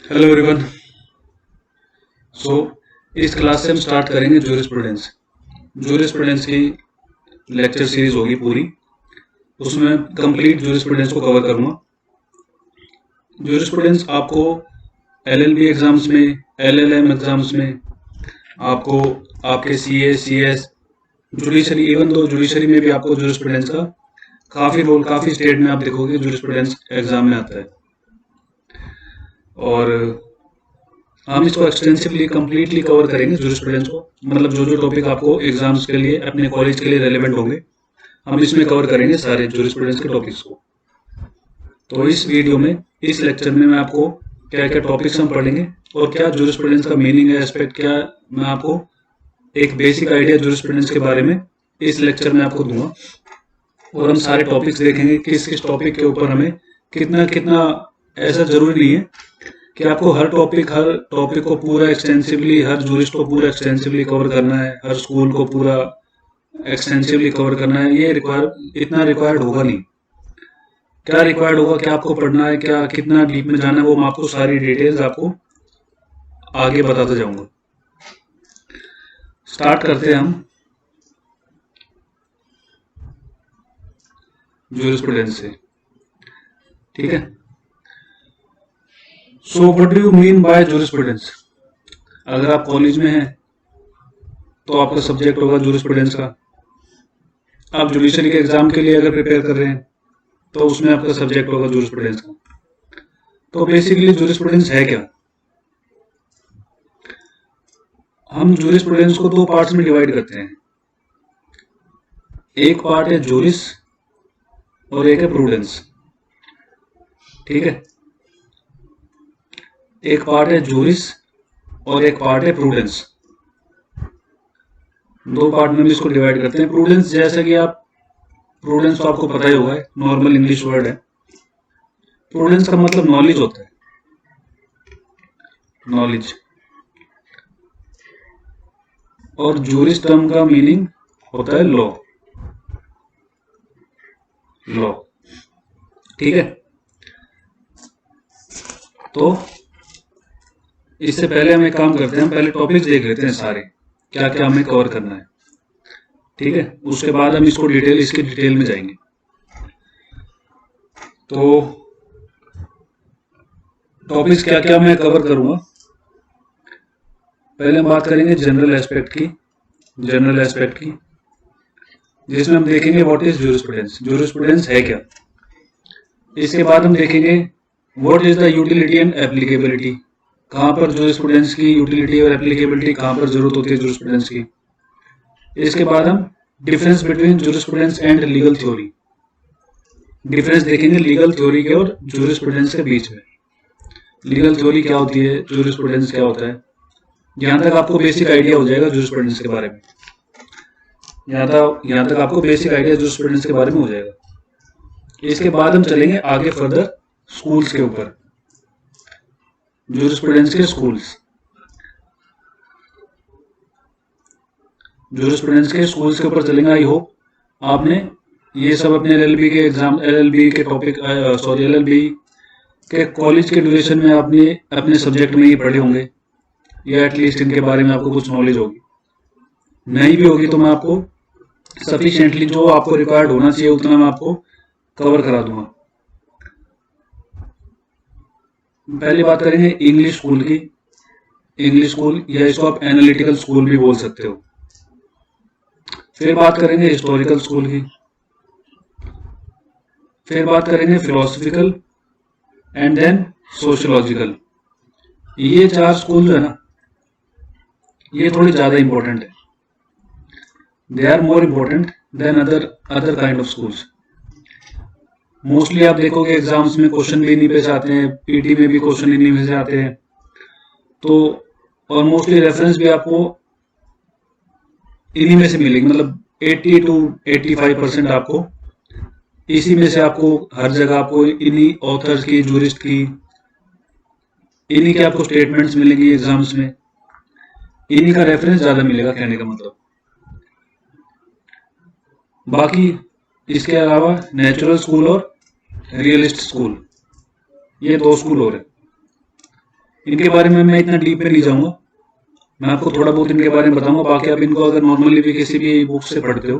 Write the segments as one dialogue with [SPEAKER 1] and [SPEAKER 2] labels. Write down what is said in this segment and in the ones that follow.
[SPEAKER 1] Hello everyone. सो इस class से हम स्टार्ट करेंगे जूरिस्प्रूडेंस। जूरिस्प्रूडेंस की लेक्चर सीरीज होगी पूरी। उसमें कंप्लीट जूरिस्प्रूडेंस को कवर करूंगा। जूरिस्प्रूडेंस आपको एलएलबी एग्जाम्स में, एलएलएम एग्जाम्स में, आपको आपके CA, CS, judiciary, even though judiciary में भी आपको जूरिस्प्रूडेंस का काफी रोल, काफी स्टेट में आप देखोगे जूरिस्प्रूडेंस एग्जाम में आता है। और हम इसको एक्सटेंसिवली कंप्लीटली कवर करेंगे जूरिस्प्रूडेंस को, मतलब जो जो टॉपिक आपको एग्जाम्स के लिए, अपने कॉलेज के लिए रेलेवेंट होंगे, हम इसमें कवर करेंगे सारे जूरिस्प्रूडेंस के टॉपिक्स को। तो इस वीडियो में, इस लेक्चर में मैं आपको क्या क्या टॉपिक्स हम पढ़ेंगे और क्या जूरिस्प्रूडेंस का मीनिंग है, एस्पेक्ट क्या, मैं आपको एक बेसिक आइडिया जूरिस्प्रूडेंस के बारे में इस लेक्चर में आपको दूंगा। और हम सारे टॉपिक्स देखेंगे, किस किस टॉपिक के ऊपर हमें कितना कितना, ऐसा जरूरी नहीं है कि आपको हर टॉपिक को पूरा एक्सटेंसिवली, हर जूरिस्ट को पूरा एक्सटेंसिवली कवर करना है, हर स्कूल को पूरा एक्सटेंसिवली कवर करना है। ये इतना रिक्वायर्ड होगा नहीं। क्या रिक्वायर्ड होगा, क्या आपको पढ़ना है, क्या कितना डीप में जाना है, वो मैं आपको सारी डिटेल्स आपको आगे बताता जाऊंगा। स्टार्ट करते हैं हम जूरिस्प्रूडेंस से, ठीक है। So what do you mean by jurisprudence? अगर आप कॉलेज में हैं तो आपका सब्जेक्ट होगा जूरिस्प्रूडेंस का। आप जुडिशरी के एग्जाम के लिए अगर प्रिपेयर कर रहे हैं तो उसमें आपका सब्जेक्ट होगा जूरिस्प्रूडेंस का। तो बेसिकली जूरिस्प्रूडेंस है क्या? हम जूरिस्प्रूडेंस को दो पार्ट्स में डिवाइड करते हैं। एक पार्ट है जूरिस और एक है प्रूडेंस, ठीक है। एक पार्ट है जूरिस और एक पार्ट है प्रूडेंस। दो पार्ट में हम इसको डिवाइड करते हैं। प्रूडेंस, जैसा कि आप, प्रूडेंस तो आपको पता ही होगा, नॉर्मल इंग्लिश वर्ड है। प्रूडेंस का मतलब नॉलेज होता है, नॉलेज। और जूरिस टर्म का मीनिंग होता है लॉ, लॉ, ठीक है। तो इससे पहले हम एक काम करते हैं, हम पहले टॉपिक्स देख लेते हैं सारे, क्या क्या हमें कवर करना है, ठीक है। उसके बाद हम इसको इसके डिटेल में जाएंगे। तो टॉपिक्स क्या क्या मैं कवर करूंगा, पहले हम बात करेंगे जनरल एस्पेक्ट की, जनरल एस्पेक्ट की, जिसमें हम देखेंगे व्हाट इज जूरिस्प्रूडेंस, जूरिस्प्रूडेंस है क्या। इसके बाद हम देखेंगे what is the utility and applicability, कहां पर जूरिस्प्रूडेंस की यूटिलिटी और एप्लीकेबिलिटी, कहां पर जरूरत होती है जूरिस्प्रूडेंस की। इसके बाद हम difference between jurisprudence and legal theory, difference देखेंगे लीगल थ्योरी के और जूरिस्प्रूडेंस के बीच में। लीगल थ्योरी क्या होती है, जूरिस्प्रूडेंस क्या होता है, यहां तक आपको बेसिक आइडिया हो जाएगा जूरिस्प्रूडेंस के बारे में। यहां तक आपको बेसिक आइडिया जूरिस्प्रूडेंस के बारे में हो जाएगा। इसके बाद हम चलेंगे आगे फर्दर स्कूल्स के ऊपर, जूरिस्प्रूडेंस के स्कूल्स, जूरिस्प्रूडेंस के स्कूल्स के ऊपर चलेंगे। आई होप आपने ये सब अपने एलएलबी के एग्जाम, एलएलबी के टॉपिक, सॉरी, एलएलबी के कॉलेज के ड्यूरेशन में आपने अपने सब्जेक्ट में ही पढ़े होंगे, या एटलीस्ट इनके बारे में आपको कुछ नॉलेज होगी। नहीं भी होगी तो मैं आपको सफिशिएंटली, जो आपको रिक्वायर्ड होना चाहिए उतना मैं आपको कवर करा दूंगा। पहली बात करेंगे इंग्लिश स्कूल की, इंग्लिश स्कूल, या इसको आप एनालिटिकल स्कूल भी बोल सकते हो। फिर बात करेंगे हिस्टोरिकल स्कूल की, फिर बात करेंगे फिलोसफिकल, एंड देन सोशियोलॉजिकल। ये चार स्कूल जो है ना, ये थोड़ी ज्यादा इंपॉर्टेंट है। They are more important than other kind of schools. Mostly आप देखोगे एग्जाम्स में क्वेश्चन भी इन्हीं पे से आते हैं, पीटी में भी क्वेश्चन इन्हीं में से आते हैं। तो और मोस्टली रेफरेंस भी आपको इन्हीं में से मिलेगी, मतलब 80 to 85% आपको इसी में से, आपको हर जगह आपको इन्हीं ऑथर्स की, जूरिस्ट की, इन्हीं के आपको स्टेटमेंट्स मिलेंगी एग्जाम्स में, इन्हीं का रेफरेंस ज्यादा मिलेगा, कहने का मतलब। बाकी इसके अलावा नेचुरल स्कूल और रियलिस्ट स्कूल, ये दो स्कूल और है। इनके बारे में मैं इतना डीप में नहीं जाऊंगा, मैं आपको थोड़ा बहुत इनके बारे में बताऊंगा। बाकी आप इनको अगर नॉर्मली भी किसी भी बुक से पढ़ते हो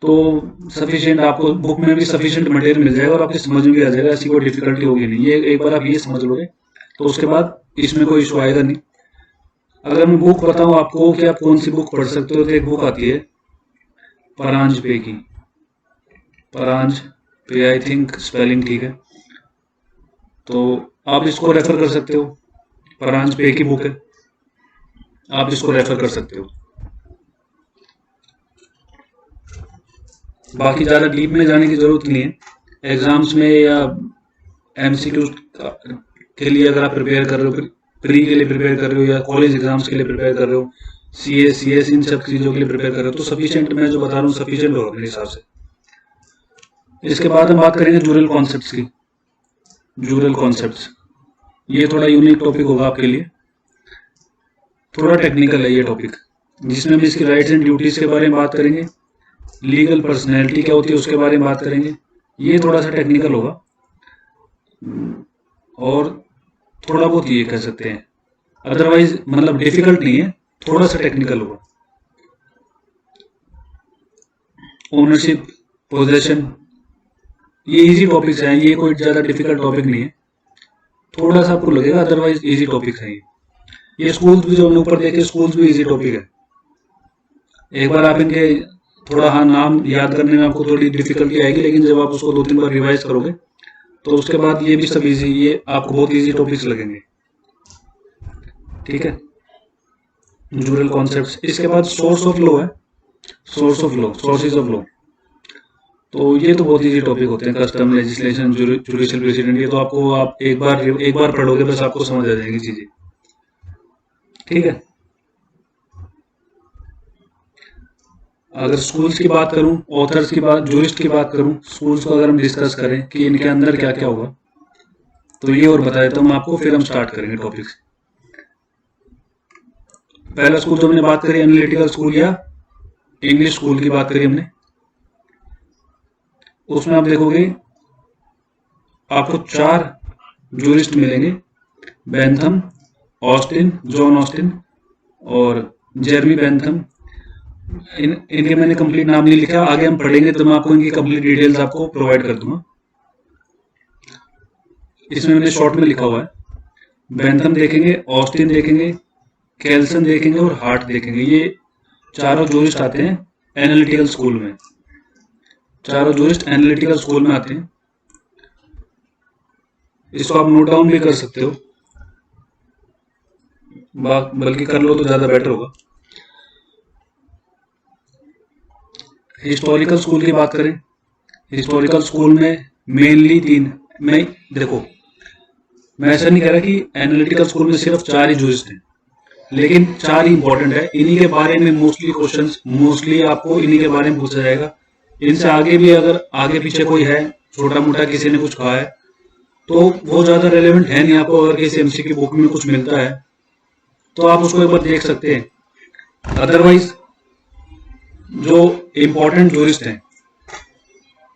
[SPEAKER 1] तो सफिशिएंट, आपको बुक में भी सफिशिएंट मटेरियल मिल जाएगा और आपकी समझ में भी आ जाएगा, ऐसी कोई डिफिकल्टी होगी नहीं। ये एक बार आप ये समझ लोगे तो उसके बाद इसमें कोई इशू आएगा नहीं। अगर मैं बुक बताऊं आपको कि आप कौन सी बुक पढ़ सकते हो, तो एक बुक आती है परांज पे की, परांज पे, आई थिंक स्पेलिंग ठीक है, तो आप इसको रेफर कर सकते हो। परांज पे की बुक है, आप इसको रेफर कर सकते हो। बाकी ज़्यादा डीप में जाने की ज़रूरत नहीं है। एग्जाम्स में या एमसीक्यू के लिए अगर आप प्रिपेयर कर रहे हो, प्री के लिए प्रिपेयर कर रहे हो या कॉलेज एग्जाम्स के लिए प्रिपेयर कर रहे हो, सीएस इन सब चीज़ों के लिए प्रिपेयर कर रहे हो, तो सफिशिएंट मैं जो बता रहा हूँ सफिशिएंट होगा मेरे हिसाब से। इसके बाद हम बात करेंगे जूरल कॉन्सेप्ट्स की। जूरल कॉन्सेप्ट्स, ये थोड़ा यूनिक टॉपिक होगा आपके लिए, थोड़ा टेक्निकल है ये टॉपिक, जिसमें हम इसकी राइट्स एंड ड्यूटीज़ के बारे में बात करेंगे, लीगल पर्सनैलिटी क्या होती है उसके बारे में बात करेंगे। ये थोड़ा सा टेक्निकल होगा और थोड़ा बहुत ये कह सकते हैं, अदरवाइज मतलब डिफिकल्ट नहीं है, थोड़ा सा टेक्निकल होगा। ओनरशिप, पोजेशन, ये इजी टॉपिक्स हैं, ये कोई ज़्यादा डिफिकल्ट टॉपिक नहीं है, थोड़ा सा आपको लगेगा, अदरवाइज इजी टॉपिक्स हैं ये स्कूल्स भी जो हमने ऊपर देखे, स्कूल्स भी इजी टॉपिक है। एक बार आप इनके थोड़ा, हाँ, नाम याद करने में आपको थोड़ी डिफिकल्टी आएगी, लेकिन जब आप उसको 2-3 बार रिवाइज करोगे तो उसके बाद ये भी सब इजी, ये आपको बहुत इजी टॉपिक्स लगेंगे। ठीक है, जूरल कॉन्सेप्ट्स। इसके बाद सोर्स ऑफ लॉ है, source of law, sources of law, तो ये तो बहुत इजी टॉपिक होते हैं, कस्टम, लेजिस्लेशन, जुडिशियल प्रेसिडेंट, ये तो आपको आप एक बार पढ़ोगे बस आपको समझ आ जाएगी चीजें। ठीक है, अगर स्कूल्स की बात करूं, ऑथर्स की बात, जूरिस्ट की बात करूं, स्कूल्स को अगर हम डिस्कस करें कि इनके अंदर क्या क्या होगा, तो ये और बता देता हूं मैं आपको, फिर हम स्टार्ट करेंगे टॉपिक्स। पहला स्कूल जो हमने बात करी, एनालिटिकल स्कूल या इंग्लिश स्कूल की बात करी हमने, उसमें आप देखोगे आपको 4 जूरिस्ट मिलेंगे, बेंथम, ऑस्टिन, जॉन ऑस्टिन और जेरमी बेंथम। इनके मैंने कंप्लीट नाम नहीं लिखा, आगे हम पढ़ेंगे तो मैं आपको इनकी कंप्लीट डिटेल्स आपको प्रोवाइड कर दूंगा। इसमें मैंने शॉर्ट में लिखा हुआ है, बेंथम देखेंगे, ऑस्टिन देखेंगे, केल्सन देखेंगे और हार्ट देखेंगे। ये चारों जूरिस्ट आते हैं एनालिटिकल स्कूल में, चारों जूरिस्ट एनालिटिकल स्कूल में आते हैं। इसको आप नोट डाउन भी कर सकते हो, बल्कि कर लो तो ज्यादा बेटर होगा। हिस्टोरिकल स्कूल की बात करें, हिस्टोरिकल स्कूल में मेनली 3, मैं देखो, मैं ऐसा नहीं कह रहा कि एनालिटिकल स्कूल में सिर्फ 4 ही जूरिस्ट हैं, लेकिन 4 ही इंपॉर्टेंट है, इन्हीं के बारे में मोस्टली क्वेश्चंस, मोस्टली आपको इन्हीं के बारे में पूछा जाएगा। इनसे आगे भी अगर आगे पीछे कोई है, छोटा मोटा किसी ने कुछ कहा है, तो वो ज्यादा रेलेवेंट है नहीं। आपको अगर किसी एमसी की बुक में कुछ मिलता है तो आप उसको एक बार देख सकते हैं, अदरवाइज जो इंपॉर्टेंट जूरिस्ट हैं,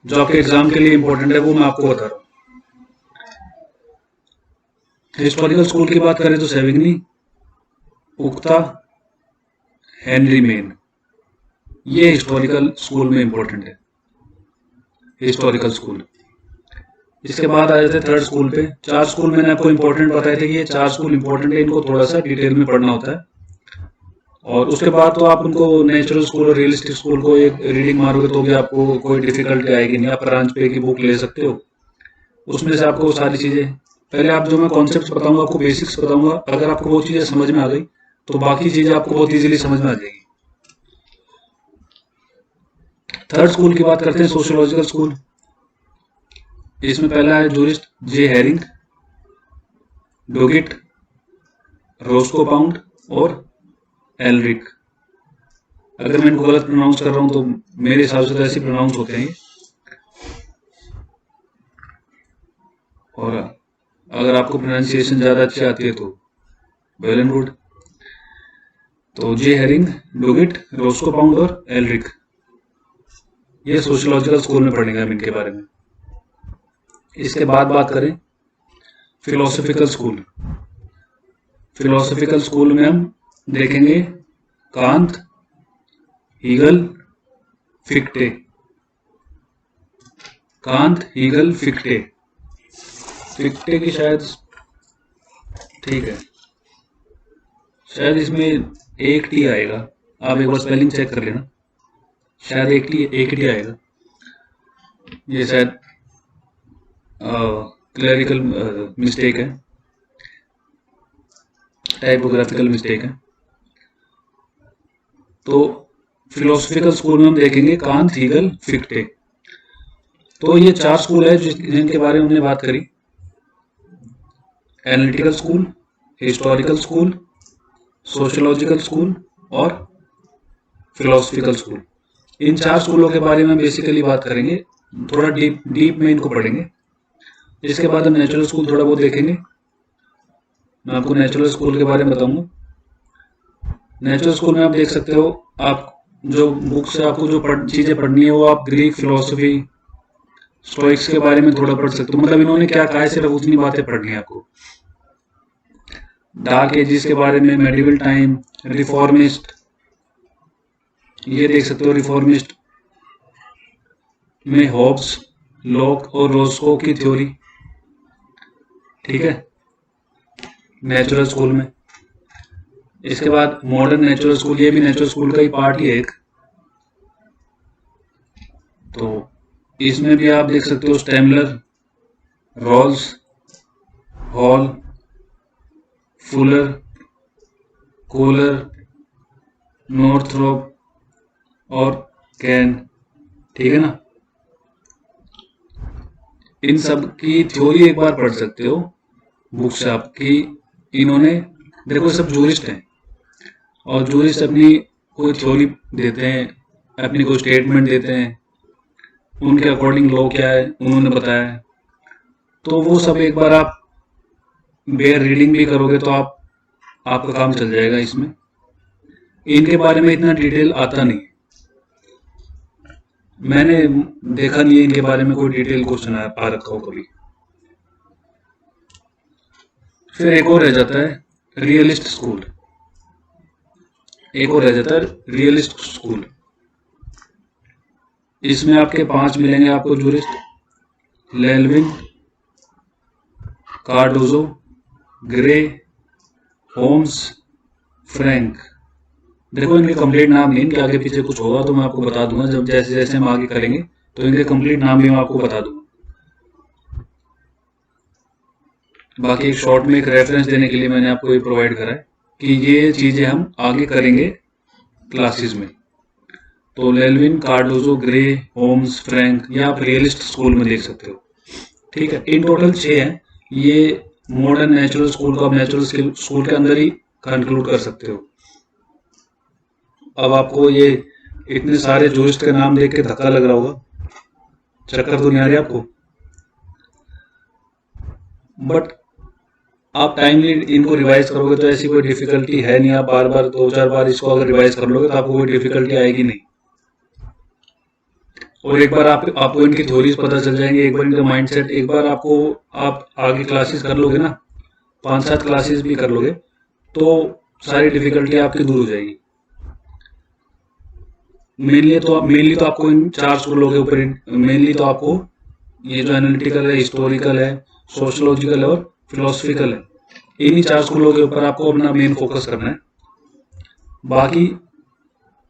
[SPEAKER 1] जो आपके एग्जाम के लिए इंपॉर्टेंट है, वो मैं आपको बता रहा हूँ। हिस्टोरिकल स्कूल की बात करें तो सेविग्नी, उक्ता, हेनरी मेन, ये हिस्टोरिकल स्कूल में इंपॉर्टेंट है, हिस्टोरिकल स्कूल। इसके बाद आ जाते हैं थर्ड स्कूल पे। 4 स्कूल मैंने आपको इंपॉर्टेंट बताए थे कि ये 4 स्कूल इंपॉर्टेंट है, इनको थोड़ा सा डिटेल में पढ़ना होता है। और उसके बाद तो आप उनको नेचुरल स्कूल और रियलिस्टिक स्कूल को एक रीडिंग मारोगे तो भी आपको कोई डिफिकल्टी आएगी नहीं। आप परांज पे की बुक ले सकते हो, उसमें से आपको सारी चीजें, पहले आप जो मैं कॉन्सेप्ट बताऊंगा आपको बेसिक्स बताऊंगा, अगर आपको वो चीजें समझ में आ गई तो बाकी चीजें आपको बहुत इजीली समझ में आ जाएगी। थर्ड स्कूल की बात करते हैं, सोशियोलॉजिकल स्कूल। इसमें पहला है जूरिस्ट जे हेरिंग, डोगिट, रोस्को पाउंड और एलरिक। अगर मैं इनको गलत प्रोनाउंस कर रहा हूं तो मेरे हिसाब से तो ऐसे प्रोनाउंस होते हैं। और अगर आपको प्रोनाउंसिएशन ज्यादा अच्छी आती है तो वेल एंड गुड। तो जे हेरिंग, डोगिट, रोस्को पाउंड और एलरिक, ये सोशियोलॉजिकल स्कूल में पढ़ेंगे हम इनके बारे में। इसके बाद बात करें फिलोसॉफिकल स्कूल, फिलोसफिकल स्कूल में हम देखेंगे कांत, हीगल, फिक्टे। कांत, हीगल, फिक्टे। फिक्टे की शायद ठीक है, शायद इसमें एक टी आएगा, आप एक बार स्पेलिंग चेक कर लेना, शायद एक टी आएगा, ये शायद क्लरिकल मिस्टेक है, टाइपोग्राफिकल मिस्टेक है। तो फिलोसफिकल स्कूल में हम देखेंगे कांत, हीगल, फिक्टे। तो ये 4 स्कूल है जिनके बारे में हमने बात करी। Analytical school, historical school, sociological school और फिलोसफिकल स्कूल। इन 4 स्कूलों के बारे में बेसिकली बात करेंगे, थोड़ा डीप में इनको पढ़ेंगे। इसके बाद हम नेचुरल स्कूल थोड़ा बहुत देखेंगे। मैं आपको नेचुरल स्कूल के बारे में बताऊंगा। नेचुरल स्कूल में आप देख सकते हो, आप जो बुक से आपको जो चीजें पढ़नी है वो आप ग्रीक फिलोसफी, स्टोइक्स के बारे में थोड़ा पढ़ सकते हो, मतलब इन्होंने क्या कहा है सिर्फ उतनी बातें पढ़नी है आपको। डार्क एजिस के बारे में, मेडिवल टाइम, रिफॉर्मिस्ट, ये देख सकते हो। रिफॉर्मिस्ट में हॉब्स, लॉक और रोस्को की थ्योरी, ठीक है, नेचुरल स्कूल में। इसके बाद मॉडर्न नेचुरल स्कूल, ये भी नेचुरल स्कूल का ही पार्ट ही है एक। तो इसमें भी आप देख सकते हो Stemmler, Rawls, Hall, Fuller, Kohler, Northrop और कैन, ठीक है ना। इन सब की थ्योरी एक बार पढ़ सकते हो बुक से आपकी। इन्होंने देखो सब जूरिस्ट हैं और जूरिस्ट अपनी कोई थ्योरी देते हैं, अपनी कोई स्टेटमेंट देते हैं, उनके अकॉर्डिंग लॉ क्या है उन्होंने बताया है। तो वो सब एक बार आप बेयर रीडिंग भी करोगे तो आपका काम चल जाएगा इसमें। इनके बारे में इतना डिटेल आता नहीं, मैंने देखा नहीं है इनके बारे में कोई डिटेल क्वेश्चन आ रखा हो कभी। फिर एक और रह जाता है रियलिस्ट स्कूल, एक और रह जाता है रियलिस्ट स्कूल। इसमें आपके 5 मिलेंगे आपको jurist, Llewellyn, Cardozo, Gray, Holmes, Frank. देखो इनके कंप्लीट नाम नहीं, इनके आगे पीछे कुछ होगा तो मैं आपको बता दूंगा, जब जैसे जैसे हम आगे करेंगे तो इनके कंप्लीट नाम भी मैं आपको बता दूंगा। बाकी एक शॉर्ट में एक रेफरेंस देने के लिए मैंने आपको ये प्रोवाइड करा है कि ये चीजें हम आगे करेंगे क्लासेस में। तो लेल्विन, कार्डोजो, ग्रे, होम्स, फ्रैंक, ये आप रियलिस्ट स्कूल में देख सकते हो, ठीक है। इन टोटल 6 हैं। ये मॉडर्न नेचुरल स्कूल को आप नेचुरल स्कूल के अंदर ही कंक्लूड कर सकते हो। अब आपको ये इतने सारे जूरिस्ट के नाम देख के धक्का लग रहा होगा, चक्कर तो नहीं आ रही आपको, बट आप टाइमली इनको रिवाइज करोगे तो ऐसी कोई डिफिकल्टी है नहीं। आप बार बार 2-4 बार इसको अगर रिवाइज कर लोगे तो आपको कोई डिफिकल्टी आएगी नहीं। और एक बार आपको इनकी थ्योरीज पता चल जाएंगे, एक बार इनका माइंडसेट, एक बार आप आगे क्लासेस कर लोगे ना, 5-7 क्लासेस भी कर लोगे तो सारी डिफिकल्टी आपकी दूर हो जाएगी। मेनली तो आपको इन 4 स्कूलों के ऊपर मेनली तो आपको ये जो एनालिटिकल है, हिस्टोरिकल है, सोशियोलॉजिकल है और फिलोसफिकल है, इन्हीं 4 स्कूलों के ऊपर आपको अपना मेन फोकस करना है। बाकी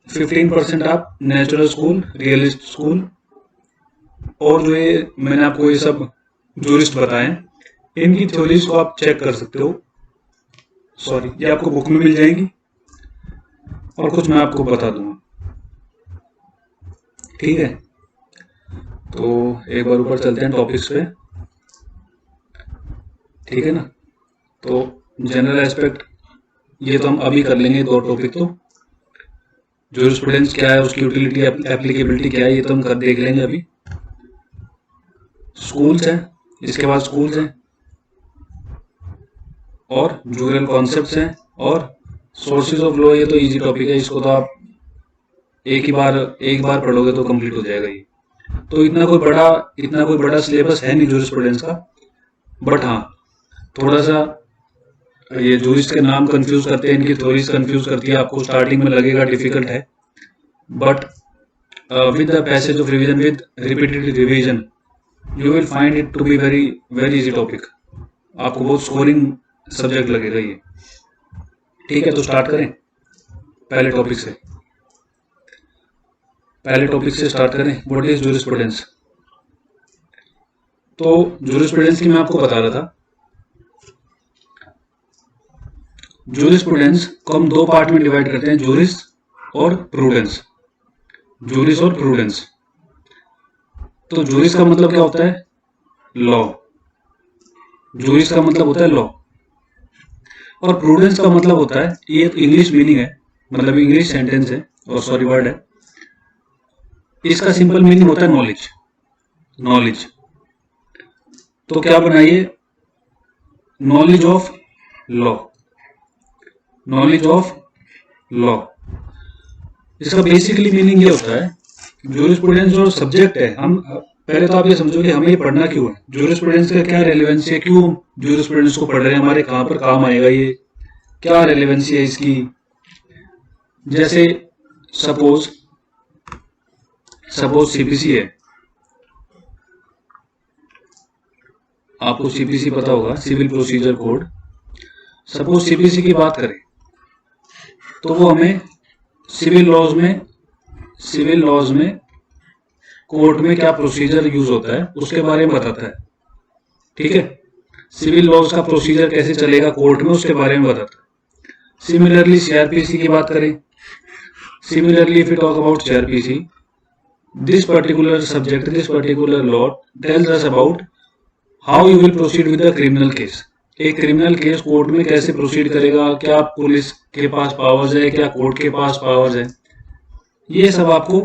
[SPEAKER 1] 15% आप नेचुरल स्कूल, रियलिस्ट स्कूल और जो ये मैंने आपको ये सब जूरिस्ट बताए इनकी थ्योरीज को आप चेक कर सकते हो। सॉरी, ये आपको बुक में मिल जाएंगी और कुछ मैं आपको बता दूंगा, ठीक है। तो एक बार ऊपर चलते हैं टॉपिक्स पे, ठीक है ना। तो जनरल एस्पेक्ट ये तो हम अभी कर लेंगे, 2 टॉपिक। तो जूरिस्प्रूडेंस क्या है, उसकी यूटिलिटी, एप्लीकेबिलिटी क्या है, ये तो हम कर देख लेंगे अभी। स्कूल्स हैं, इसके बाद स्कूल्स हैं और जूरियल कॉन्सेप्ट्स हैं और सोर्सेज ऑफ लॉ। ये तो इजी टॉपिक है, इसको तो आप एक बार पढ़ोगे तो कंप्लीट हो जाएगा ये। तो इतना कोई बड़ा सिलेबस है नहीं जूरिस्प्रूडेंस का, बट हाँ थोड़ा सा ये जूरिस्ट के नाम कंफ्यूज करते हैं, इनकी थ्योरीज कंफ्यूज करती है, आपको स्टार्टिंग में लगेगा डिफिकल्ट है, but with the passage of revision, with repeated revision, you will find it to be very very easy topic. आपको बहुत स्कोरिंग सब्जेक्ट लगेगा ये। ठीक है, तो स्टार्ट करें पहले टॉपिक से। स्टार्ट करें, व्हाट इज जूरिस्प्रूडेंस। तो जूरिस्प्रूडेंस की मैं आपको बता रहा था, जूरिस्प्रूडेंस को हम दो पार्ट में डिवाइड करते हैं, जूरिस और प्रूडेंस। जूरिस और प्रूडेंस। तो जूरिस का मतलब क्या होता है? लॉ। जूरिस का मतलब होता है लॉ, और प्रूडेंस का मतलब होता है, ये इंग्लिश मीनिंग है, मतलब इंग्लिश सेंटेंस है, और सॉरी वर्ड है, इसका सिंपल मीनिंग होता है नॉलेज। नॉलेज तो क्या बनाइए? Knowledge of law. Knowledge of law, इसका बेसिकली मीनिंग ये होता है, जूरिस्प्रूडेंस जो सब्जेक्ट है, हम पहले तो आप ये समझो कि हमें ये पढ़ना क्यों है, जूरिस्प्रूडेंस का क्या रेलेवेंसी है, क्यों जूरिस्प्रूडेंस को पढ़ रहे हैं, हमारे कहाँ पर काम आएगा, ये क्या रेलेवेंसी है इसकी। जैसे सपोज सीपीसी है, आपको सीपीसी पता होगा, civil procedure code. Suppose CPC की बात करें तो वो हमें सिविल लॉज में कोर्ट में क्या प्रोसीजर यूज होता है उसके बारे में बताता है। ठीक है, सिविल लॉज का प्रोसीजर कैसे चलेगा कोर्ट में उसके बारे में बताता है। सिमिलरली सीआरपीसी की बात करें, similarly if you talk about CrPC, this particular subject, this particular law tells us about how you will proceed with the criminal case. एक क्रिमिनल केस कोर्ट में कैसे प्रोसीड करेगा, क्या पुलिस के पास पावर्स है, क्या कोर्ट के पास पावर्स है, ये सब आपको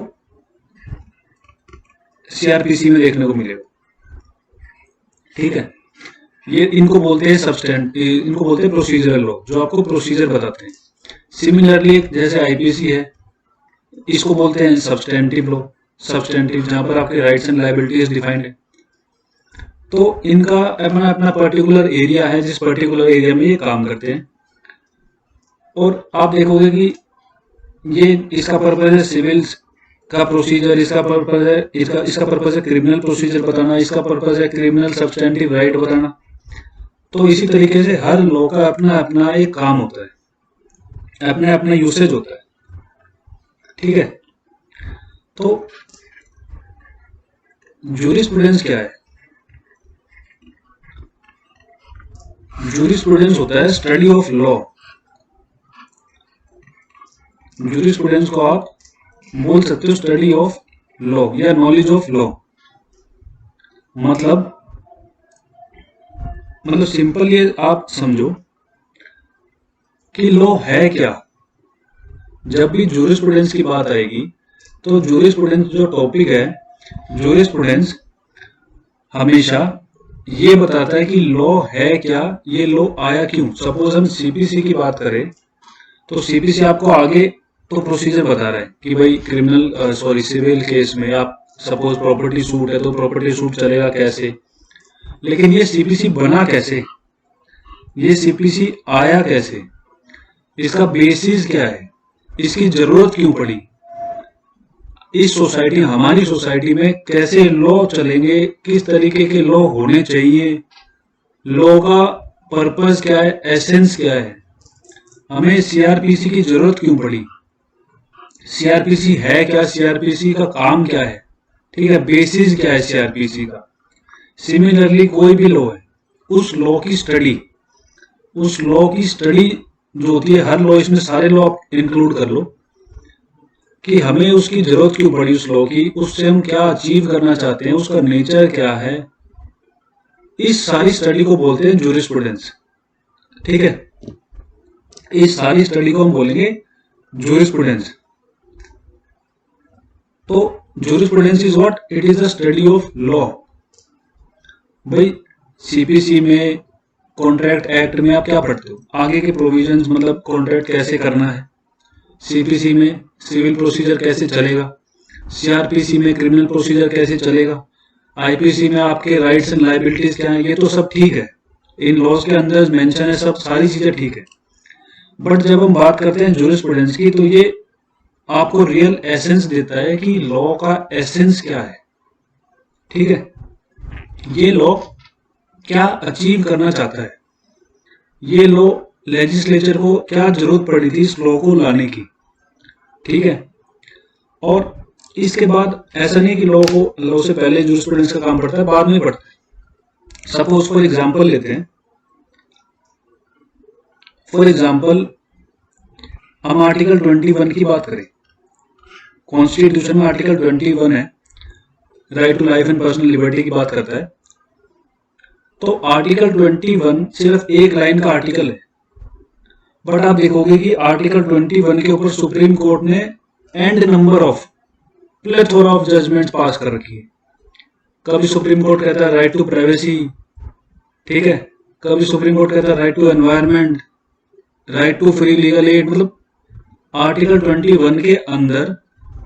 [SPEAKER 1] सीआरपीसी में देखने को मिलेगा। ठीक है, ये इनको बोलते हैं इनको बोलते हैं प्रोसीजरल लॉ, जो आपको प्रोसीजर बताते हैं। सिमिलरली जैसे आईपीसी है, इसको बोलते हैं सब्सटेंटिव लॉ, सब्सटेंटिव, जहां पर आपके राइट्स एंड लायबिलिटीज डिफाइंड है। तो इनका अपना अपना पर्टिकुलर एरिया है, जिस पर्टिकुलर एरिया में ये काम करते हैं। और आप देखोगे कि ये इसका पर्पज है सिविल्स का प्रोसीजर, इसका पर्पज है क्रिमिनल प्रोसीजर बताना, इसका पर्पज है क्रिमिनल सब्सटेंटिव राइट बताना। तो इसी तरीके से हर लॉ का अपना अपना एक काम होता है, अपना अपना यूसेज होता है। ठीक है, तो जूरिस्प्रूडेंस क्या है? जूरिस्प्रूडेंस होता है स्टडी ऑफ लॉ। जूरिस्प्रूडेंस को आप बोल सकते हो स्टडी ऑफ लॉ या नॉलेज ऑफ लॉ। मतलब सिंपल ये आप समझो कि लॉ है क्या। जब भी जूरिस्प्रूडेंस की बात आएगी तो जूरिस्प्रूडेंस जो टॉपिक है, जूरिस्प्रूडेंस हमेशा ये बताता है कि लॉ है क्या, ये लॉ आया क्यों। सपोज हम सीपीसी की बात करें तो सीपीसी आपको आगे तो प्रोसीजर बता रहा है कि भाई सिविल केस में आप सपोज प्रॉपर्टी सूट है तो प्रॉपर्टी सूट चलेगा कैसे, लेकिन ये सीपीसी बना कैसे, ये सीपीसी आया कैसे, इसका बेसिस क्या है, इसकी जरूरत क्यों पड़ी, इस सोसाइटी, हमारी सोसाइटी में कैसे लॉ चलेंगे, किस तरीके के लॉ होने चाहिए, लॉ का पर्पस क्या है, एसेंस क्या है, हमें सीआरपीसी की जरूरत क्यों पड़ी, सीआरपीसी है क्या, सीआरपीसी का काम क्या है। ठीक है, बेसिस क्या है सीआरपीसी का। सिमिलरली कोई भी लॉ है, उस लॉ की स्टडी जो होती है, हर लॉ, इसमें सारे लॉ इंक्लूड कर लो कि हमें उसकी जरूरत क्यों पड़ी, उस लॉ की, उससे हम क्या अचीव करना चाहते हैं, उसका नेचर क्या है, इस सारी स्टडी को बोलते हैं जूरिस्प्रूडेंस। ठीक है, इस सारी स्टडी को हम बोलेंगे जूरिस्प्रूडेंस। तो jurisprudence is what? It is the study of law. भाई सीपीसी में, कॉन्ट्रैक्ट एक्ट में आप क्या पढ़ते हो, आगे के प्रोविजंस, मतलब कॉन्ट्रैक्ट कैसे करना है। सीपीसी में सिविल प्रोसीजर कैसे चलेगा, सीआरपीसी में क्रिमिनल प्रोसीजर कैसे चलेगा, आईपीसी में आपके राइट्स एंड लायबिलिटीज क्या है, ये तो सब ठीक है, इन लॉज के अंदर मेंशन है, सब सारी चीजें ठीक है, बट जब हम बात करते हैं जूरिस्प्रूडेंस की तो ये आपको रियल एसेंस देता है कि लॉ का एसेंस क्या है। ठीक है, ये लॉ क्या अचीव करना चाहता है, ये लॉ लेजिस्लेचर को क्या जरूरत पड़ी थी इस लॉ को लाने की। ठीक है, और इसके बाद ऐसा नहीं कि लॉ से पहले जूरिस्प्रूडेंस का काम पड़ता है, बाद में पड़ता है। सपोज फॉर एग्जांपल लेते हैं, फॉर एग्जांपल हम आर्टिकल 21 की बात करें, कॉन्स्टिट्यूशन में आर्टिकल 21 है, right to life and personal liberty की बात करता है। तो आर्टिकल 21 सिर्फ एक लाइन का आर्टिकल है, बट आप देखोगे कि आर्टिकल 21 के ऊपर सुप्रीम कोर्ट ने and number of plethora of judgment पास कर रखी है। कभी सुप्रीम कोर्ट कहता है राइट टू प्राइवेसी, ठीक है, कभी सुप्रीम कोर्ट कहता है right to environment, right to free legal aid. मतलब आर्टिकल 21 के अंदर,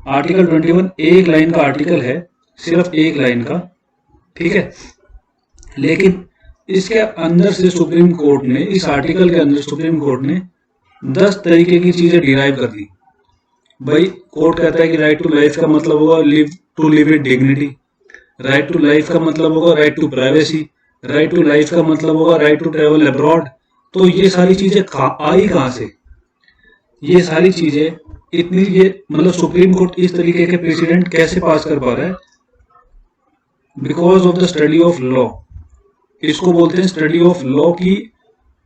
[SPEAKER 1] आर्टिकल 21 एक लाइन का आर्टिकल है, सिर्फ एक लाइन का, ठीक है, लेकिन इसके अंदर से सुप्रीम कोर्ट ने, इस आर्टिकल के अंदर सुप्रीम कोर्ट ने 10 तरीके की चीजें डिराइव कर दी। भाई कोर्ट कहता है कि राइट टू लाइफ का मतलब होगा live with dignity, right to life का मतलब होगा right to privacy, right to life का मतलब होगा राइट टू ट्रेवल अब्रॉड। तो ये सारी चीजें आई कहां से, ये सारी चीजें इतनी, ये मतलब सुप्रीम कोर्ट इस तरीके के प्रेसिडेंट कैसे पास कर पा रहा है? Because of the study of law. इसको बोलते हैं स्टडी ऑफ लॉ की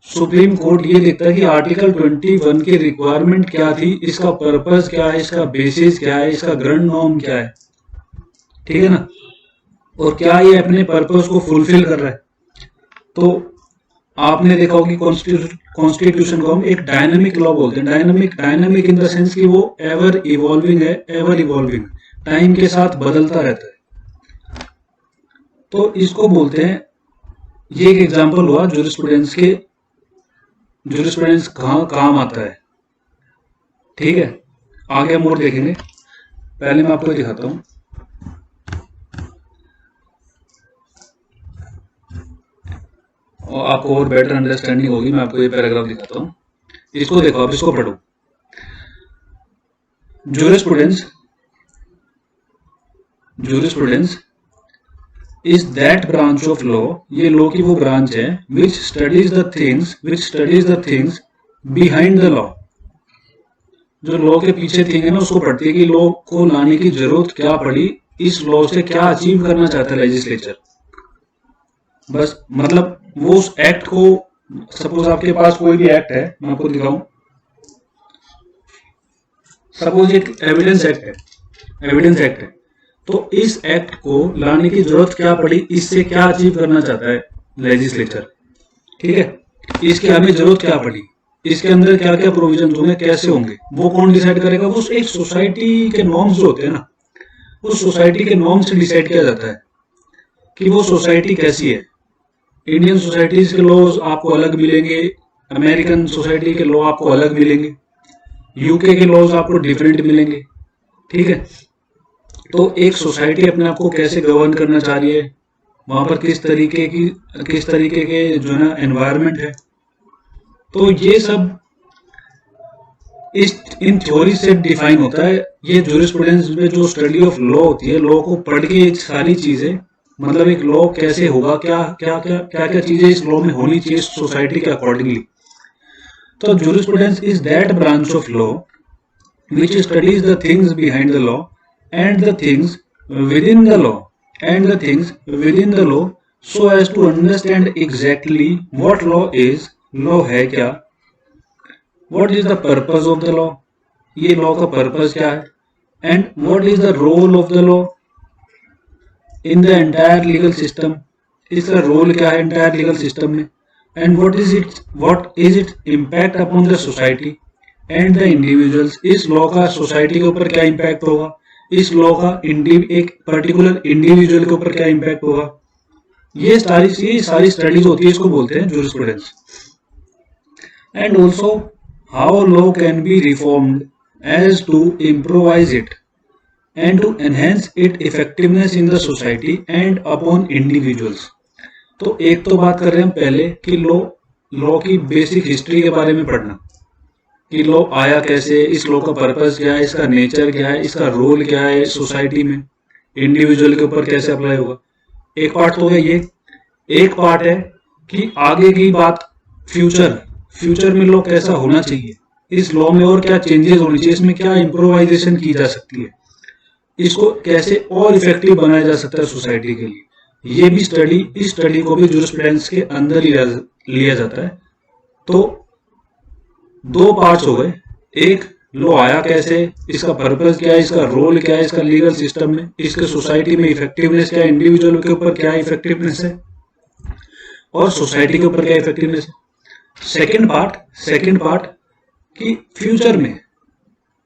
[SPEAKER 1] सुप्रीम कोर्ट ये देखता है कि आर्टिकल 21 की रिक्वायरमेंट क्या थी, इसका पर्पस क्या है, इसका बेसिस क्या है, इसका ग्रैंड नॉर्म क्या है, ठीक है ना, और क्या ये अपने पर्पस को फुलफिल कर रहा है। तो आपने देखा होगा कि कॉन्स्टिट्यूशन को हम एक डायनामिक लॉ बोलते हैं। डायनामिक इन द सेंस कि वो एवर इवॉल्विंग है, एवर इवॉल्विंग, टाइम के साथ बदलता रहता है। तो इसको बोलते हैं, ये एक एग्जांपल हुआ जूरिस्प्रूडेंस के, जूरिस्प्रूडेंस कहाँ काम आता है। ठीक है, आगे हम और देखेंगे, पहले मैं आपको दिखाता हूं। और आपको और बेटर अंडरस्टैंडिंग होगी, मैं आपको ये पैराग्राफ दिखाता हूँ, इसको देखो, आप इसको पढ़ो। Jurisprudence is that branch of law, ये लॉ की वो ब्रांच है which studies the things behind the law, जो लॉ के पीछे थिंग है ना उसको पढ़ती है कि लॉ को लाने की जरूरत क्या पड़ी, इस लॉ से क्या अचीव करना चाहता है लेजिस्लेचर। बस मतलब वो उस एक्ट को, सपोज आपके पास कोई भी एक्ट है, मैं आपको दिखाऊं, सपोज एक एविडेंस एक्ट है, तो इस एक्ट को लाने की जरूरत क्या पड़ी, इससे क्या अचीव करना चाहता है लेजिस्लेचर, ठीक है, इसके हमें जरूरत क्या पड़ी, इसके अंदर क्या क्या प्रोविजन होंगे, कैसे होंगे, वो कौन डिसाइड करेगा? वो एक सोसाइटी के नॉर्म्स जो होते हैं ना, उस सोसाइटी के नॉर्म से डिसाइड किया जाता है कि वो सोसाइटी कैसी है। इंडियन सोसाइटीज के लॉज आपको अलग मिलेंगे, अमेरिकन सोसाइटी के लॉ आपको अलग मिलेंगे, यूके के लॉज आपको डिफरेंट मिलेंगे, ठीक है। तो एक सोसाइटी अपने आप को कैसे गवर्न करना चाह रही है, वहां पर किस तरीके के जो है ना एनवायरनमेंट है, तो ये सब इन थ्योरी से डिफाइन होता है। ये जूरिस्प्रूडेंस में जो स्टडी ऑफ लॉ होती है, लॉ को पढ़ के सारी चीजें, मतलब एक लॉ कैसे होगा, क्या चीजें इस लॉ में होनी चाहिए सोसाइटी के अकॉर्डिंगली। तो jurisprudence is that branch of law which studies the things behind the law and the things within the law so as to understand exactly what law is, law है क्या, what is the purpose of the law, ये law का purpose क्या है, and what is the role of the law in the entire legal system, इसका role क्या है entire legal system में, and what is its impact upon the society and the individuals, इस law का society के ऊपर क्या इम्पैक्ट होगा, इस लॉ का एक पर्टिकुलर इंडिविजुअल के ऊपर क्या इम्पैक्ट होगा। ये सारी स्टडीज होती है, इसको बोलते हैं jurisprudence. And also how law can be reformed as to improvise it and to enhance it effectiveness in the society and upon individuals. तो एक तो बात कर रहे हैं हम पहले कि लॉ की बेसिक हिस्ट्री के बारे में पढ़ना, कि लॉ आया कैसे, इस लॉ का पर्पस क्या है, इसका नेचर क्या है, इसका रोल क्या है सोसाइटी में, इंडिविजुअल के ऊपर कैसे अप्लाई होगा। एक पार्ट तो है ये। एक पार्ट है कि आगे की बात, फ्यूचर में लॉ कैसा होना चाहिए, इस लॉ में और क्या चेंजेस होनी चाहिए, इसमें क्या इम्प्रोवाइजेशन की जा सकती है, इसको कैसे और इफेक्टिव बनाया जा सकता है सोसाइटी के लिए। ये भी इस स्टडी को भी जूरिस्प्रूडेंस के अंदर लिया जाता है। तो दो पार्ट्स हो गए, एक लॉ आया कैसे, इसका पर्पस क्या है, इसका रोल क्या है, इसका लीगल सिस्टम में, इसके सोसाइटी में इफेक्टिवनेस क्या है, इंडिविजुअल के ऊपर क्या इफेक्टिवनेस है और सोसाइटी के ऊपर क्या इफेक्टिवनेस है। सेकंड पार्ट कि फ्यूचर में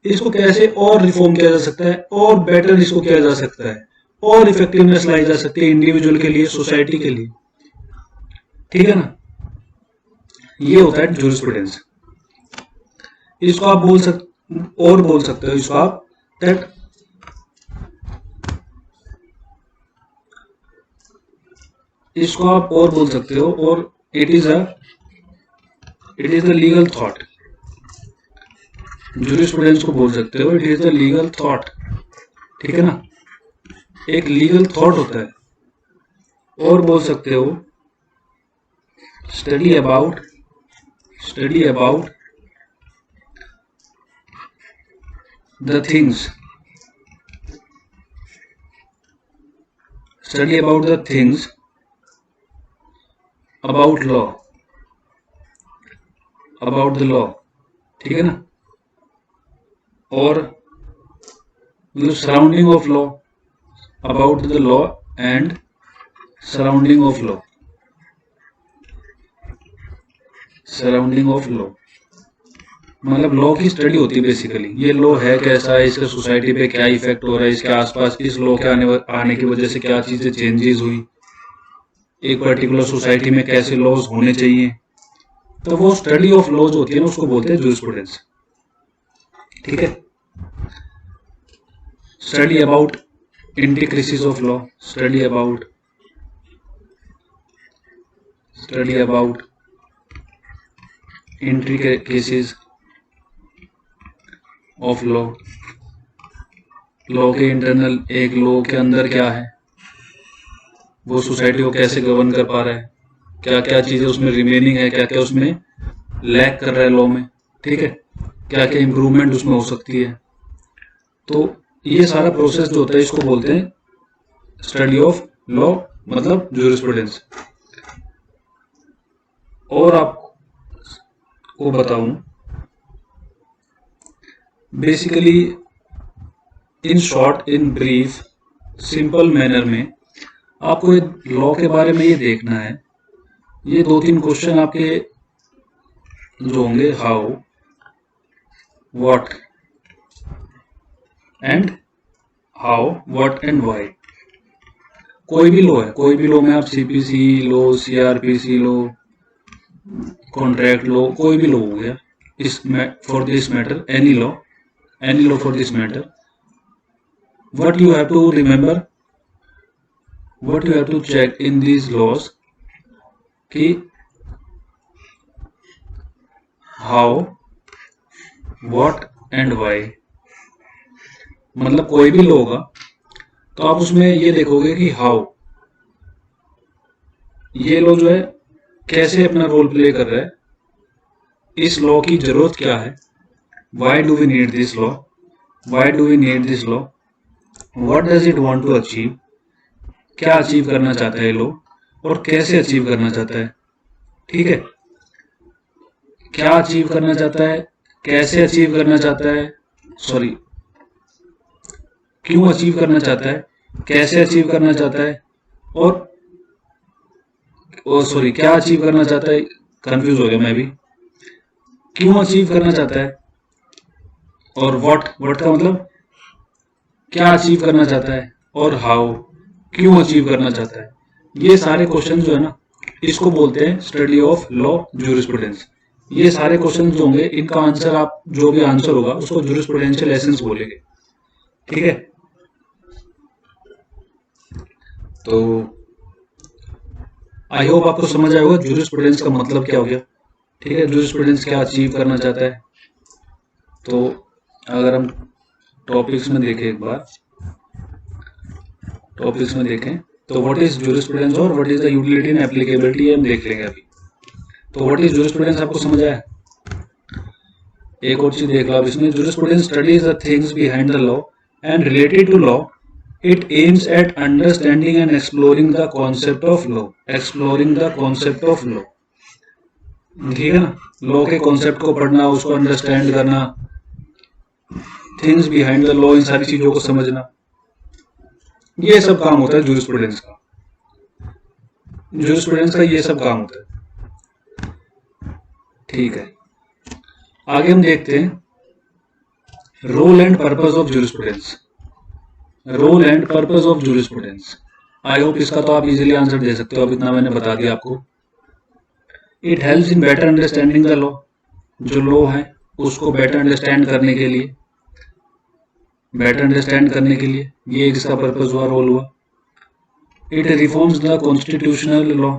[SPEAKER 1] इसको कैसे और रिफॉर्म किया जा सकता है, और बेटर इसको किया जा सकता है, और इफेक्टिवनेस लाई जा सकती है इंडिविजुअल के लिए, सोसाइटी के लिए। ठीक है ना, ये होता है जूरिस्प्रूडेंस। इसको आप बोल सकते हो इसको आप दैट इसको आप और बोल सकते हो, और it is the legal thought. Jurisprudence को बोल सकते हो it is the legal thought. ठीक है ना, एक लीगल थॉट होता है। और बोल सकते हो study about the things about law. ठीक है ना, और मतलब surrounding of law, about the law and surrounding of law. मतलब लॉ की स्टडी होती है बेसिकली, ये लॉ है कैसा है, इसका सोसाइटी पे क्या इफेक्ट हो रहा है, इसके आसपास इस लॉ के आने की वजह से क्या चीजें चेंजेस हुई, एक पर्टिकुलर सोसाइटी में कैसे लॉज होने चाहिए। तो वो स्टडी ऑफ लॉज होती है ना, उसको बोलते हैं जूरिस्प्रूडेंस। ठीक है, study about integrities of law, study about intricacies of law के इंटरनल, एक लॉ के अंदर क्या है, वो सोसाइटी को कैसे गवर्न कर पा रहा है, क्या क्या चीजें उसमें रिमेनिंग है, क्या क्या उसमें लैक कर रहा है लॉ में। ठीक है, क्या क्या इंप्रूवमेंट उसमें हो सकती है। तो ये सारा प्रोसेस जो होता है इसको बोलते हैं स्टडी ऑफ लॉ, मतलब जूरिस्प्रूडेंस। और आपको बताऊं basically in short, in brief, simple manner में आपको लॉ के बारे में ये देखना है। ये 2-3 क्वेश्चन आपके जो होंगे, हाउ, व्हाट एंड व्हाई। कोई भी लॉ में आप सीपीसी लो, सीआरपीसी लो, कॉन्ट्रैक्ट लो, कोई भी लॉ हो गया, इस for this matter, any law for this matter, what you have to remember, what you have to check in these laws कि how, what and why। मतलब कोई भी लॉ होगा तो आप उसमें ये देखोगे कि हाउ, ये लॉ जो है कैसे अपना रोल प्ले कर रहा है, इस लॉ की जरूरत क्या है, why do we need this law, what does it want to achieve, क्या अचीव करना चाहता है लॉ और कैसे अचीव करना चाहता है। ठीक है, क्या अचीव करना चाहता है, कैसे अचीव करना चाहता है, सॉरी क्यों अचीव करना चाहता है, कैसे अचीव करना चाहता है, और सॉरी क्या अचीव करना चाहता है, कंफ्यूज हो गया मैं भी, क्यों अचीव करना चाहता है, और व्हाट का मतलब क्या अचीव करना चाहता है, और हाउ क्यों अचीव करना चाहता है। ये सारे क्वेश्चन जो है ना, इसको बोलते हैं स्टडी ऑफ लॉ जूरिस्प्रूडेंस। ये सारे क्वेश्चन जो होंगे इनका आंसर, आप जो भी आंसर होगा उसको जूरिस्प्रूडेंशियल एसेंस बोलेंगे। ठीक है, तो आई होप आपको समझ आएगा जूरिस्प्रूडेंस का मतलब क्या हो गया। ठीक है, जूरिस्प्रूडेंस क्या अचीव करना चाहता है। तो अगर हम टॉपिक्स में देखें, एक बार टॉपिक्स में देखें तो व्हाट इज जूरिस्प्रूडेंस और what is the utility and applicability हम देख लेंगे अभी। तो व्हाट इज जूरिस्प्रूडेंस आपको समझ आया। एक और चीज देख लो आप इसमें, jurisprudence studies the things behind the law and related to law. It aims at understanding and exploring the concept of law. Exploring the concept of law, ठीक है ना। लॉ के कॉन्सेप्ट को पढ़ना, उसको अंडरस्टैंड करना, थिंग्स बिहाइंड द लॉ, इन सारी चीजों को समझना, ये सब काम होता है जूरिस्प्रूडेंस का। जूरिस्प्रूडेंस का ये सब काम होता है। ठीक है, आगे हम देखते हैं role and purpose of jurisprudence. Role and purpose of jurisprudence, I hope इसका तो आप इजीली आंसर दे सकते हो, अब इतना मैंने बता दिया आपको। It helps in better understanding the law, जो लॉ है उसको बेटर अंडरस्टैंड करने के लिए, बेटर अंडरस्टैंड करने के लिए ये इसका पर्पस हुआ, रोल हुआ। It reforms the constitutional law,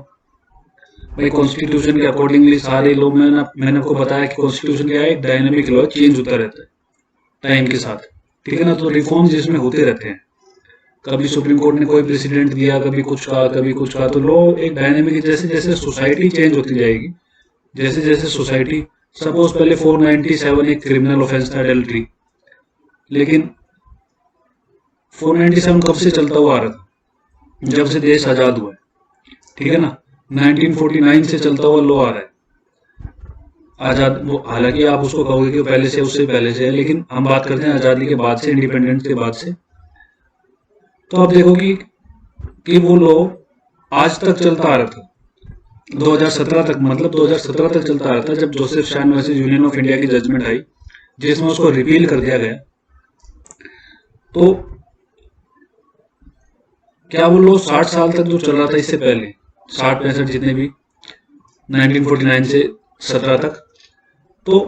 [SPEAKER 1] भाई कॉन्स्टिट्यूशन के अकॉर्डिंगली सारे लॉ में मैंने आपको बताया कि कॉन्स्टिट्यूशन क्या है, एक डायनेमिक लॉ, चेंज होता रहता है टाइम के साथ, ठीक है ना। तो रिफॉर्म्स इसमें होते रहते हैं, कभी सुप्रीम कोर्ट ने कोई प्रेसिडेंट दिया, कभी कुछ कहा, कभी कुछ कहा। तो लॉ एक डायनेमिक, जैसे जैसे सोसाइटी चेंज होती जाएगी, जैसे जैसे सोसाइटी, सपोज पहले 497 एक क्रिमिनल ऑफेंस था, एडल्ट्री, लेकिन 497 कब से चलता हुआ आ रहा था, जब से देश आजाद हुआ है, ठीक है ना। 1949 से चलता हुआ लॉ आ रहा है आजाद, वो हालांकि आप उसको कहोगे कि पहले से, उससे पहले से है, लेकिन हम बात करते हैं आजादी के बाद से, इंडिपेंडेंस के बाद से। तो आप देखो कि वो लॉ आज तक चलता आ रहा था, 2017 तक, मतलब 2017 तक चलता आ रहा था, जब Joseph shine versus union of India की जजमेंट आई, जिसमें उसको रिपील कर दिया गया। तो क्या वो लॉ 60 साल तक जो चल रहा था इससे पहले, 60-65 जितने भी 1949 से 17 तक, तो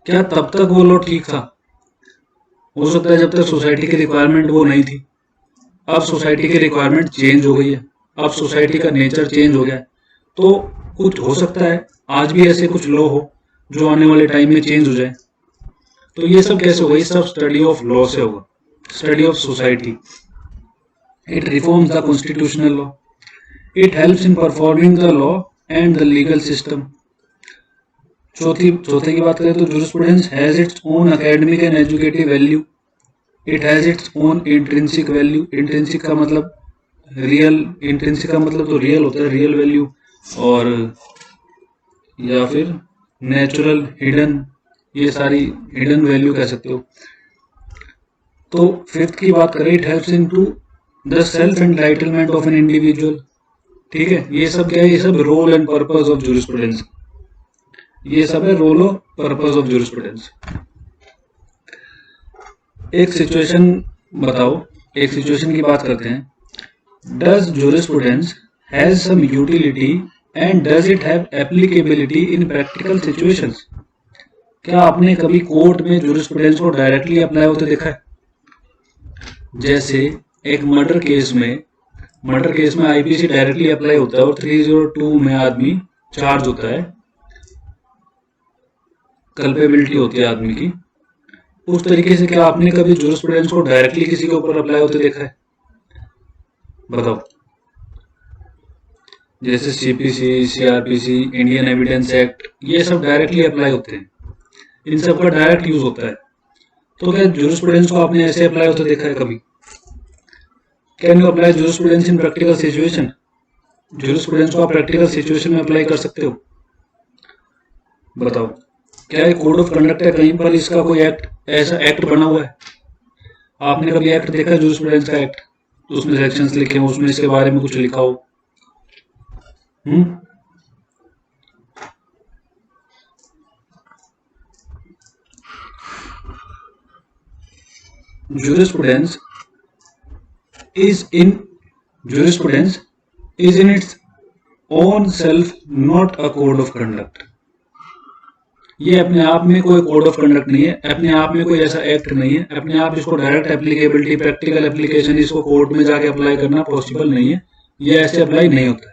[SPEAKER 1] क्या तब तक वो लॉ ठीक था? हो सकता है जब तक सोसाइटी की रिक्वायरमेंट वो नहीं थी। अब सोसाइटी की रिक्वायरमेंट चेंज हो गई है, अब सोसाइटी का नेचर चेंज हो गया है, तो कुछ हो सकता है आज भी ऐसे कुछ लॉ हो जो आने वाले टाइम में चेंज हो जाए। तो ये सब कैसे होगा, ये सब स्टडी ऑफ लॉ से होगा, study of society. It reforms the constitutional law, it helps in performing the law and the legal system. चौथे की बात करें तो jurisprudence has its own academic and educative value. It has its own intrinsic value. Intrinsic का मतलब real, intrinsic का मतलब तो रियल होता है, रियल वैल्यू, और या फिर नेचुरल, हिडन, ये सारी हिडन वैल्यू कह सकते हो। तो फिफ्थ की बात करें, it helps in to the self entitlement of an individual. ठीक है, ये सब क्या है, ये सब role and purpose of jurisprudence, ये सब है रोल और पर्पस ऑफ जूरिस्प्रूडेंस। एक सिचुएशन बताओ, एक सिचुएशन की बात करते हैं। Does jurisprudence has some utility and does it have applicability in practical situations. क्या आपने कभी कोर्ट में जूरिस्प्रूडेंस को डायरेक्टली अप्लाई होते देखा है? जैसे एक मर्डर केस में आईपीसी डायरेक्टली अप्लाई होता है और 302 में आदमी चार्ज होता है, कल्पेबिलिटी होती है आदमी की। उस तरीके से क्या आपने कभी जूरिस्प्रूडेंस को डायरेक्टली किसी के ऊपर अप्लाई होते देखा है? बताओ। जैसे CPC, CrPC, Indian evidence act, ये सब डायरेक्टली अप्लाई होते हैं, इन सब का डायरेक्ट यूज होता है। तो क्या जूरिस्प्रूडेंस को आपने ऐसे अप्लाई होते देखा है कभी? Can you apply jurisprudence in practical situation? Jurisprudence को आप प्रैक्टिकल सिचुएशन में अप्लाई कर सकते हो? बताओ। क्या ये कोड ऑफ कंडक्ट है, कहीं पर इसका कोई एक्ट, ऐसा एक्ट बना हुआ है? आपने कभी एक्ट देखा है जूरिस्प्रूडेंस का एक्ट? तो उसमें सेक्शंस लिखे हो, उसमें इसके बारे में कुछ लिखा हो? Jurisprudence is in its own self not a code of conduct. ये अपने आप में कोई कोड ऑफ कंडक्ट नहीं है, अपने आप में कोई ऐसा एक्ट नहीं है, अपने आप इसको डायरेक्ट एप्लीकेबिलिटी, प्रैक्टिकल एप्लीकेशन, इसको कोर्ट में जाके अप्लाई करना पॉसिबल नहीं है। ये ऐसे अप्लाई नहीं होता है।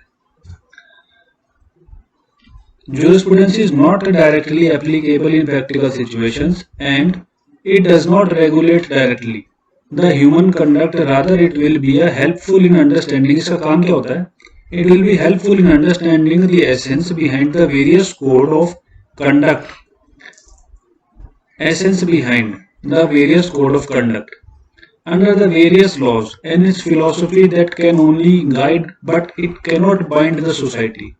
[SPEAKER 1] Jurisprudence is not directly applicable in practical situations and it does not regulate directly the human conduct, rather it will be a helpful in understanding। इसका काम क्या होता है? It will be helpful in understanding the essence behind the various code of conduct, essence behind the various code of conduct under the various laws and its philosophy that can only guide but it cannot bind the society।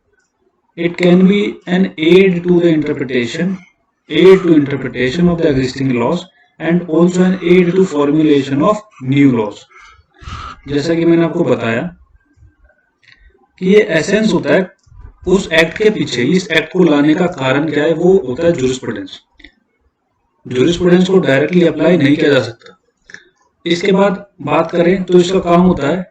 [SPEAKER 1] It can be an aid to interpretation of the existing laws and also an aid to formulation of new laws। जैसा कि मैंने आपको बताया कि ये essence होता है उस एक्ट के पीछे, इस एक्ट को लाने का कारण क्या है, वो होता है जूरिस्प्रूडेंस। जूरिस्प्रूडेंस को डायरेक्टली अप्लाई नहीं किया जा सकता। इसके बाद बात करें तो इसका काम होता है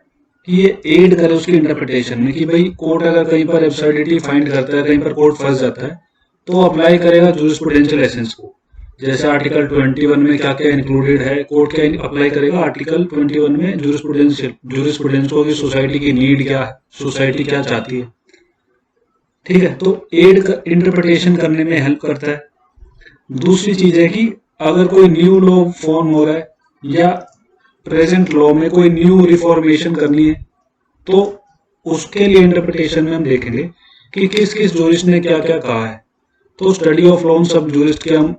[SPEAKER 1] कि ये एड करे उसकी इंटरप्रिटेशन में, कि भाई कोर्ट अगर कहीं पर एब्सर्डिटी फाइंड करता है, कहीं पर कोर्ट फंस जाता है, तो अप्लाई करेगा जूरिस्प्रूडेंशियल एसेंस को। जैसे आर्टिकल 21 में क्या क्या इंक्लूडेड है, कोर्ट क्या अप्लाई करेगा आर्टिकल 21 में जूरिस्प्रूडेंस को, कि सोसाइटी की नीड क्या है, सोसाइटी क्या चाहती है। ठीक है, तो एड इंटरप्रिटेशन करने में हेल्प करता है। दूसरी चीज है कि अगर कोई न्यू लॉ फॉर्म हो रहा है या प्रेजेंट लॉ में कोई न्यू रिफॉर्मेशन करनी है, तो उसके लिए इंटरप्रिटेशन में हम देखेंगे कि किस किस जूरिस्ट ने क्या क्या कहा है। तो स्टडी ऑफ लॉ सब जूरिस्ट के हम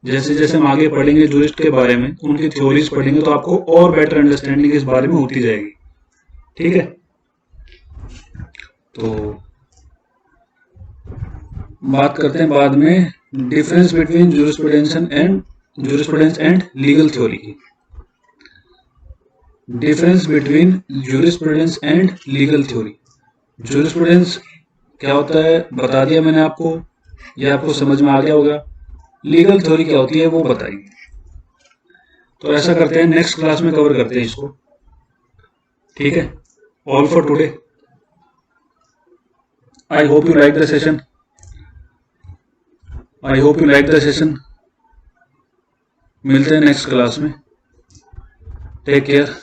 [SPEAKER 1] जैसे जैसे हम आगे पढ़ेंगे जूरिस्ट के बारे में, उनकी थ्योरीज पढ़ेंगे, तो आपको और बेटर अंडरस्टैंडिंग इस बारे में होती जाएगी। ठीक है, तो बात करते हैं बाद में difference between jurisprudence and legal theory की। Difference between jurisprudence and legal theory. Jurisprudence क्या होता है बता दिया मैंने आपको, यह आपको समझ में आ गया होगा। लीगल थ्योरी क्या होती है वो बताएंगे। तो ऐसा करते हैं, नेक्स्ट क्लास में कवर करते हैं इसको। ठीक है, all for today. I hope you like the session. मिलते हैं नेक्स्ट क्लास में। Take care.